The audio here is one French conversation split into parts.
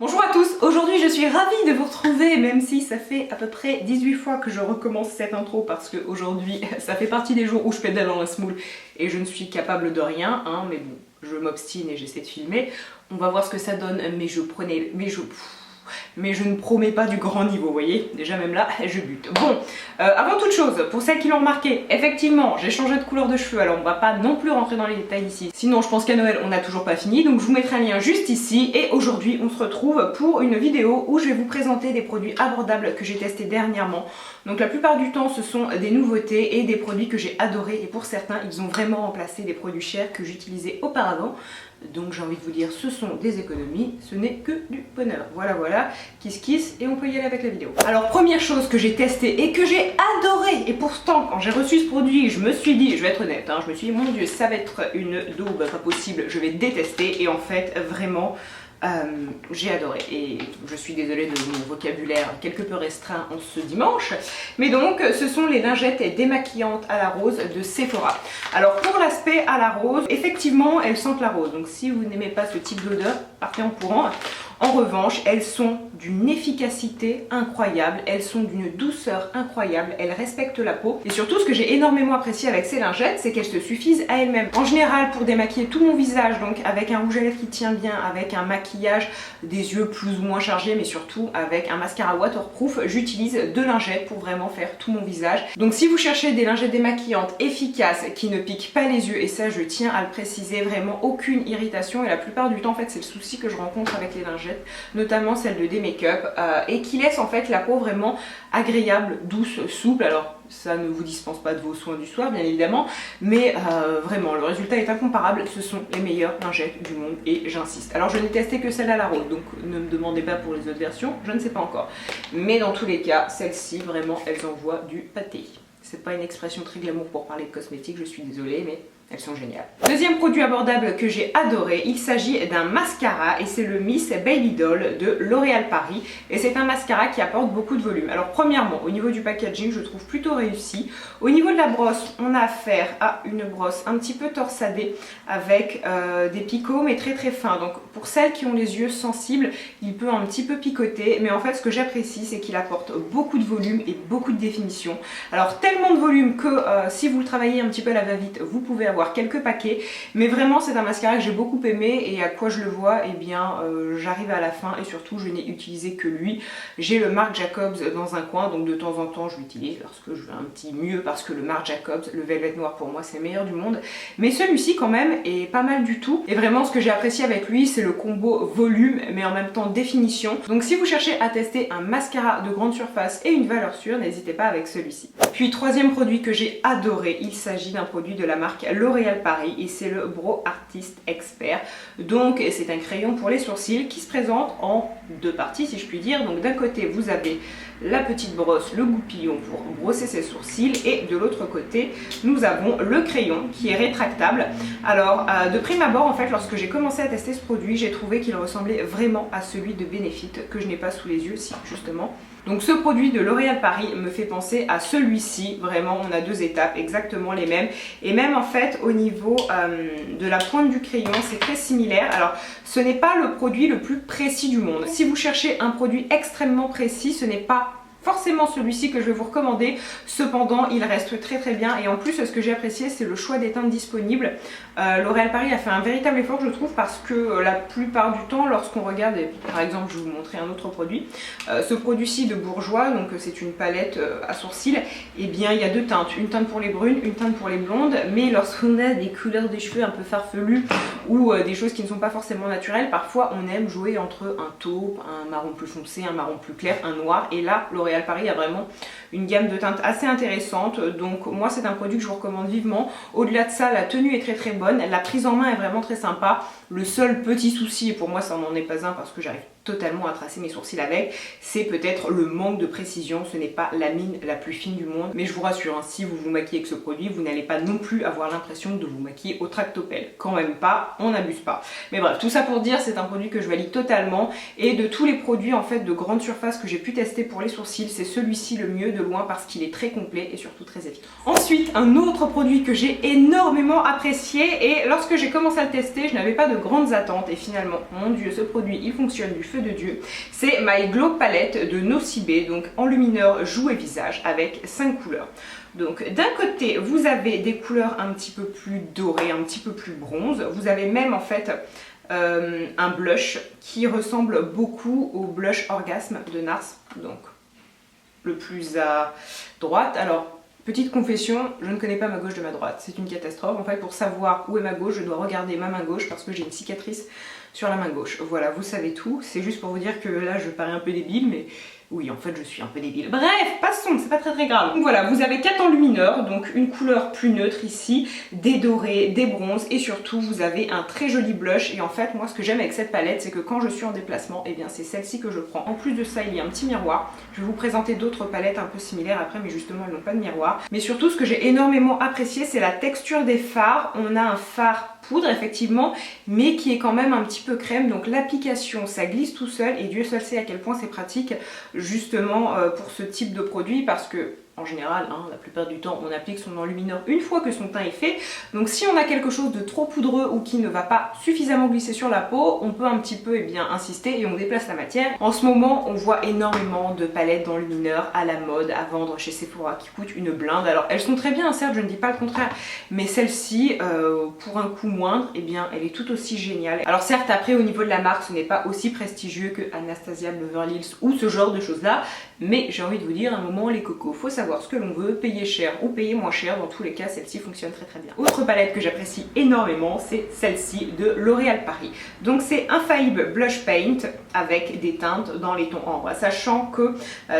Bonjour à tous, aujourd'hui je suis ravie de vous retrouver, même si ça fait à peu près 18 fois que je recommence cette intro parce qu'aujourd'hui ça fait partie des jours où je pédale dans la semoule et je ne suis capable de rien, hein, mais bon, je m'obstine et j'essaie de filmer. On va voir ce que ça donne, mais je ne promets pas du grand niveau, vous voyez. Déjà même là, je bute. Bon, avant toute chose, pour celles qui l'ont remarqué, effectivement, j'ai changé de couleur de cheveux, alors on va pas non plus rentrer dans les détails ici. Sinon, je pense qu'à Noël, on n'a toujours pas fini, donc je vous mettrai un lien juste ici. Et aujourd'hui, on se retrouve pour une vidéo où je vais vous présenter des produits abordables que j'ai testés dernièrement. Donc la plupart du temps, ce sont des nouveautés et des produits que j'ai adorés. Et pour certains, ils ont vraiment remplacé des produits chers que j'utilisais auparavant. Donc j'ai envie de vous dire, ce sont des économies, ce n'est que du bonheur. Voilà, voilà, kiss kiss, et on peut y aller avec la vidéo. Alors première chose que j'ai testée et que j'ai adoré, et pourtant quand j'ai reçu ce produit, je me suis dit, je vais être honnête, hein, je me suis dit, mon dieu, ça va être une daube pas possible, je vais détester, et en fait, vraiment, j'ai adoré. Et je suis désolée de mon vocabulaire quelque peu restreint en ce dimanche, mais donc ce sont les lingettes démaquillantes à la rose de Sephora. Alors pour l'aspect à la rose, effectivement elles sentent la rose, donc si vous n'aimez pas ce type d'odeur, partez en courant. En revanche, elles sont d'une efficacité incroyable, elles sont d'une douceur incroyable, elles respectent la peau. Et surtout, ce que j'ai énormément apprécié avec ces lingettes, c'est qu'elles se suffisent à elles-mêmes. En général, pour démaquiller tout mon visage, donc avec un rouge à lèvres qui tient bien, avec un maquillage, des yeux plus ou moins chargés, mais surtout avec un mascara waterproof, j'utilise deux lingettes pour vraiment faire tout mon visage. Donc si vous cherchez des lingettes démaquillantes efficaces, qui ne piquent pas les yeux, et ça je tiens à le préciser, vraiment aucune irritation, et la plupart du temps, en fait, c'est le souci que je rencontre avec les lingettes, notamment celle de D-Make-up, et qui laisse en fait la peau vraiment agréable, douce, souple. Alors ça ne vous dispense pas de vos soins du soir bien évidemment, mais vraiment le résultat est incomparable, ce sont les meilleures lingettes du monde et j'insiste. Alors je n'ai testé que celle à la rose, donc ne me demandez pas pour les autres versions, je ne sais pas encore. Mais dans tous les cas, celles-ci vraiment elles envoient du pâté. C'est pas une expression très glamour pour parler de cosmétiques, je suis désolée, mais elles sont géniales. Deuxième produit abordable que j'ai adoré, il s'agit d'un mascara et c'est le Miss Baby Doll de L'Oréal Paris. Et c'est un mascara qui apporte beaucoup de volume. Alors premièrement, au niveau du packaging, je trouve plutôt réussi. Au niveau de la brosse, on a affaire à une brosse un petit peu torsadée avec des picots mais très très fins. Donc pour celles qui ont les yeux sensibles, il peut un petit peu picoter. Mais en fait, ce que j'apprécie, c'est qu'il apporte beaucoup de volume et beaucoup de définition. Alors tellement de volume que si vous le travaillez un petit peu à la va-vite, vous pouvez avoir quelques paquets, mais vraiment c'est un mascara que j'ai beaucoup aimé et à quoi je le vois, eh bien j'arrive à la fin et surtout je n'ai utilisé que lui. J'ai le Marc Jacobs dans un coin, donc de temps en temps je l'utilise lorsque je veux un petit mieux, parce que le Marc Jacobs, le Velvet Noir pour moi c'est le meilleur du monde, mais celui-ci quand même est pas mal du tout. Et vraiment ce que j'ai apprécié avec lui, c'est le combo volume mais en même temps définition. Donc si vous cherchez à tester un mascara de grande surface et une valeur sûre, n'hésitez pas avec celui-ci. Puis troisième produit que j'ai adoré, il s'agit d'un produit de la marque L'Oréal Paris et c'est le Brow Artist Expert. Donc c'est un crayon pour les sourcils qui se présente en deux parties si je puis dire. Donc d'un côté vous avez la petite brosse, le goupillon pour brosser ses sourcils, et de l'autre côté nous avons le crayon qui est rétractable. Alors de prime abord, en fait, lorsque j'ai commencé à tester ce produit, j'ai trouvé qu'il ressemblait vraiment à celui de Benefit que je n'ai pas sous les yeux, si justement. Donc ce produit de L'Oréal Paris me fait penser à celui-ci, vraiment on a deux étapes exactement les mêmes, et même en fait au niveau de la pointe du crayon c'est très similaire. Alors ce n'est pas le produit le plus précis du monde, si vous cherchez un produit extrêmement précis, ce n'est pas forcément celui-ci que je vais vous recommander, cependant il reste très très bien. Et en plus ce que j'ai apprécié, c'est le choix des teintes disponibles. L'Oréal Paris a fait un véritable effort je trouve, parce que la plupart du temps lorsqu'on regarde, et par exemple je vais vous montrer un autre produit, ce produit-ci de Bourjois, donc c'est une palette à sourcils, et bien il y a deux teintes, une teinte pour les brunes, une teinte pour les blondes, mais lorsqu'on a des couleurs des cheveux un peu farfelues ou des choses qui ne sont pas forcément naturelles, parfois on aime jouer entre un taupe, un marron plus foncé, un marron plus clair, un noir, et là L'Oréal Paris a vraiment une gamme de teintes assez intéressante, donc moi c'est un produit que je vous recommande vivement. Au-delà de ça, la tenue est très très bonne, la prise en main est vraiment très sympa. Le seul petit souci, et pour moi ça n'en est pas un parce que j'arrive totalement à tracer mes sourcils avec, c'est peut-être le manque de précision. Ce n'est pas la mine la plus fine du monde, mais je vous rassure, hein, si vous vous maquillez avec ce produit, vous n'allez pas non plus avoir l'impression de vous maquiller au tractopelle. Quand même pas, on n'abuse pas. Mais bref, tout ça pour dire, c'est un produit que je valide totalement, et de tous les produits en fait de grande surface que j'ai pu tester pour les sourcils, semble-t-il, c'est celui-ci le mieux de loin parce qu'il est très complet et surtout très efficace. Ensuite, un autre produit que j'ai énormément apprécié et lorsque j'ai commencé à le tester, je n'avais pas de grandes attentes et finalement, mon dieu, ce produit il fonctionne du feu de Dieu. C'est My Glow Palette de Nocibé, donc enlumineur joues et visage avec 5 couleurs. Donc d'un côté, vous avez des couleurs un petit peu plus dorées, un petit peu plus bronze. Vous avez même en fait un blush qui ressemble beaucoup au blush Orgasme de NARS, donc le plus à droite. Alors, petite confession, je ne connais pas ma gauche de ma droite, c'est une catastrophe. En fait, pour savoir où est ma gauche, je dois regarder ma main gauche parce que j'ai une cicatrice sur la main gauche. Voilà, vous savez tout. C'est juste pour vous dire que là, je parais un peu débile, mais oui, en fait, je suis un peu débile. Bref, passons, c'est pas très grave. Donc voilà, vous avez 4 enlumineurs, donc une couleur plus neutre ici, des dorés, des bronzes, et surtout, vous avez un très joli blush. Et en fait, moi, ce que j'aime avec cette palette, c'est que quand je suis en déplacement, eh bien, c'est celle-ci que je prends. En plus de ça, il y a un petit miroir. Je vais vous présenter d'autres palettes un peu similaires après, mais justement, elles n'ont pas de miroir. Mais surtout, ce que j'ai énormément apprécié, c'est la texture des fards. On a un fard poudre effectivement, mais qui est quand même un petit peu crème, donc l'application ça glisse tout seul et Dieu seul sait à quel point c'est pratique justement pour ce type de produit parce que en général, hein, la plupart du temps, on applique son enlumineur une fois que son teint est fait. Donc si on a quelque chose de trop poudreux ou qui ne va pas suffisamment glisser sur la peau, on peut un petit peu insister et on déplace la matière. En ce moment, on voit énormément de palettes d'enlumineurs à la mode à vendre chez Sephora qui coûtent une blinde. Alors elles sont très bien, certes, je ne dis pas le contraire, mais celle-ci, pour un coût moindre, elle est tout aussi géniale. Alors certes, après, au niveau de la marque, ce n'est pas aussi prestigieux que Anastasia Beverly Hills ou ce genre de choses-là, mais j'ai envie de vous dire, à un moment, les cocos, faut savoir ce que l'on veut, payer cher ou payer moins cher, dans tous les cas celle-ci fonctionne très bien. Autre palette que j'apprécie énormément, c'est celle-ci de L'Oréal Paris. Donc c'est Infaillible Blush Paint avec des teintes dans les tons ambre, sachant que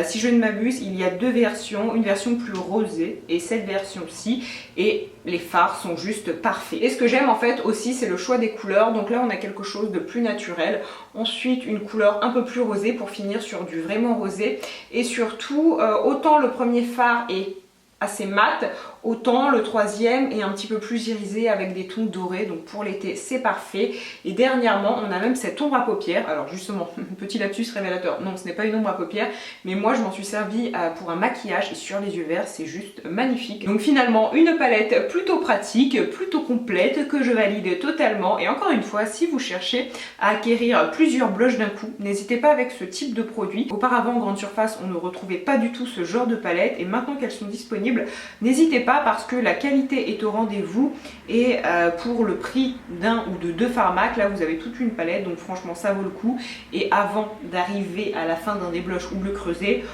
si je ne m'abuse, il y a deux versions, une version plus rosée et cette version-ci, et les fards sont juste parfaits. Et ce que j'aime en fait aussi, c'est le choix des couleurs. Donc là on a quelque chose de plus naturel, ensuite une couleur un peu plus rosée pour finir sur du vraiment rosé, et surtout autant le premier fard est assez mat, autant le troisième est un petit peu plus irisé avec des tons dorés, donc pour l'été c'est parfait. Et dernièrement on a même cette ombre à paupières, alors justement petit lapsus révélateur, non ce n'est pas une ombre à paupières, mais moi je m'en suis servi pour un maquillage et sur les yeux verts c'est juste magnifique. Donc finalement une palette plutôt pratique, plutôt complète, que je valide totalement. Et encore une fois, si vous cherchez à acquérir plusieurs blushs d'un coup, n'hésitez pas avec ce type de produit. Auparavant en grande surface on ne retrouvait pas du tout ce genre de palette, et maintenant qu'elles sont disponibles, n'hésitez pas parce que la qualité est au rendez-vous, et pour le prix d'un ou de deux pharmacs, là vous avez toute une palette, donc franchement ça vaut le coup. Et avant d'arriver à la fin d'un des blushs ou de le creuser,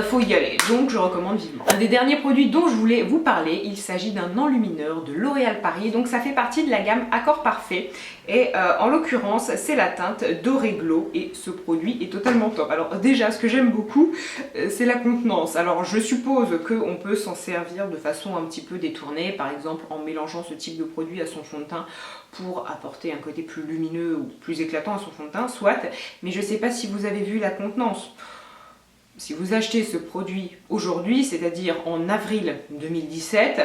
faut y aller, donc je recommande vivement. Un des derniers produits dont je voulais vous parler, il s'agit d'un enlumineur de L'Oréal Paris, donc ça fait partie de la gamme Accord Parfait, et en l'occurrence c'est la teinte Doré Glow, et ce produit est totalement top. Alors déjà ce que j'aime beaucoup c'est la contenance. Alors je suppose qu'on peut s'en servir de façon un petit peu détournée, par exemple en mélangeant ce type de produit à son fond de teint pour apporter un côté plus lumineux ou plus éclatant à son fond de teint, soit, mais je sais pas si vous avez vu la contenance. Si vous achetez ce produit aujourd'hui, c'est-à-dire en avril 2017,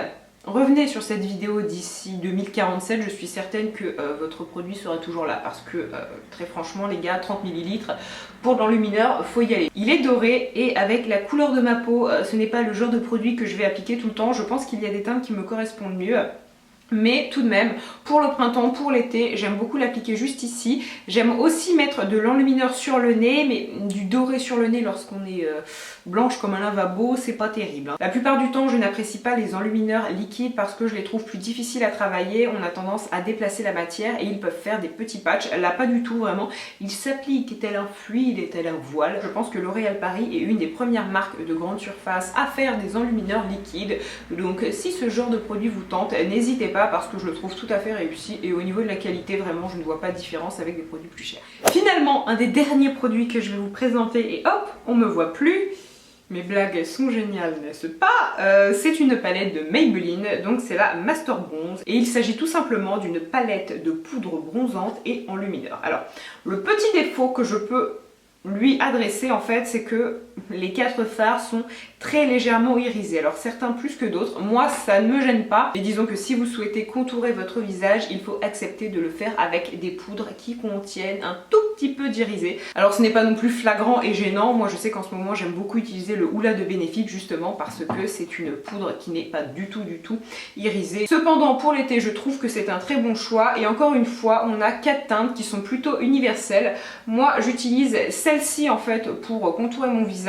revenez sur cette vidéo d'ici 2047, je suis certaine que votre produit sera toujours là, parce que très franchement les gars, 30 ml pour l'enlumineur, faut y aller. Il est doré et avec la couleur de ma peau, ce n'est pas le genre de produit que je vais appliquer tout le temps. Je pense qu'il y a des teintes qui me correspondent mieux. Mais tout de même, pour le printemps, pour l'été, j'aime beaucoup l'appliquer juste ici. J'aime aussi mettre de l'enlumineur sur le nez, mais du doré sur le nez lorsqu'on est blanche comme un lavabo, c'est pas terrible. La plupart du temps, je n'apprécie pas les enlumineurs liquides parce que je les trouve plus difficiles à travailler. On a tendance à déplacer la matière et ils peuvent faire des petits patchs. Là, pas du tout, vraiment. Ils s'appliquent tel un fluide, tel un voile. Je pense que L'Oréal Paris est une des premières marques de grande surface à faire des enlumineurs liquides. Donc, si ce genre de produit vous tente, n'hésitez pas, parce que je le trouve tout à fait réussi, et au niveau de la qualité vraiment je ne vois pas de différence avec des produits plus chers. Finalement, un des derniers produits que je vais vous présenter, et hop, on me voit plus, mes blagues sont géniales, n'est-ce pas? C'est une palette de Maybelline, donc c'est la Master Bronze, et il s'agit tout simplement d'une palette de poudre bronzante et enlumineur. Alors, le petit défaut que je peux lui adresser en fait, c'est que les 4 fards sont très légèrement irisés. Alors certains plus que d'autres, moi ça ne me gêne pas. Et disons que si vous souhaitez contourer votre visage, il faut accepter de le faire avec des poudres qui contiennent un tout petit peu d'irisé. Alors ce n'est pas non plus flagrant et gênant. Moi je sais qu'en ce moment j'aime beaucoup utiliser le Hoola de Benefit justement parce que c'est une poudre qui n'est pas du tout irisée. Cependant pour l'été je trouve que c'est un très bon choix et encore une fois on a 4 teintes qui sont plutôt universelles. Moi j'utilise celle-ci en fait pour contourer mon visage.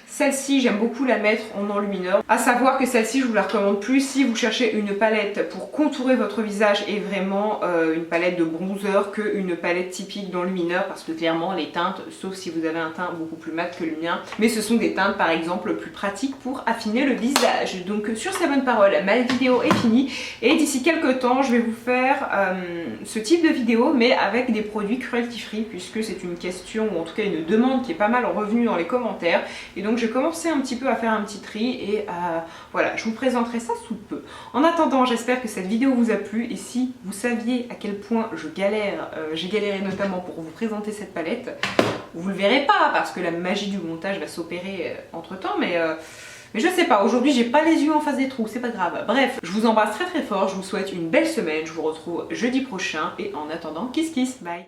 Celle-ci, j'aime beaucoup la mettre en enlumineur. À savoir que celle-ci, je vous la recommande plus si vous cherchez une palette pour contourer votre visage et vraiment une palette de bronzer qu'une palette typique d'enlumineur parce que clairement les teintes, sauf si vous avez un teint beaucoup plus mat que le mien, mais ce sont des teintes par exemple plus pratiques pour affiner le visage. Donc sur ces bonnes paroles, ma vidéo est finie et d'ici quelques temps, je vais vous faire ce type de vidéo mais avec des produits cruelty free puisque c'est une question ou en tout cas une demande qui est pas mal revenue dans les commentaires et donc j'ai commencé un petit peu à faire un petit tri et voilà, je vous présenterai ça sous peu. En attendant, j'espère que cette vidéo vous a plu et si vous saviez à quel point je galère, j'ai galéré notamment pour vous présenter cette palette, vous le verrez pas parce que la magie du montage va s'opérer entre temps, mais je sais pas, aujourd'hui j'ai pas les yeux en face des trous, c'est pas grave. Bref, je vous embrasse très très fort, je vous souhaite une belle semaine, je vous retrouve jeudi prochain et en attendant, kiss kiss, bye.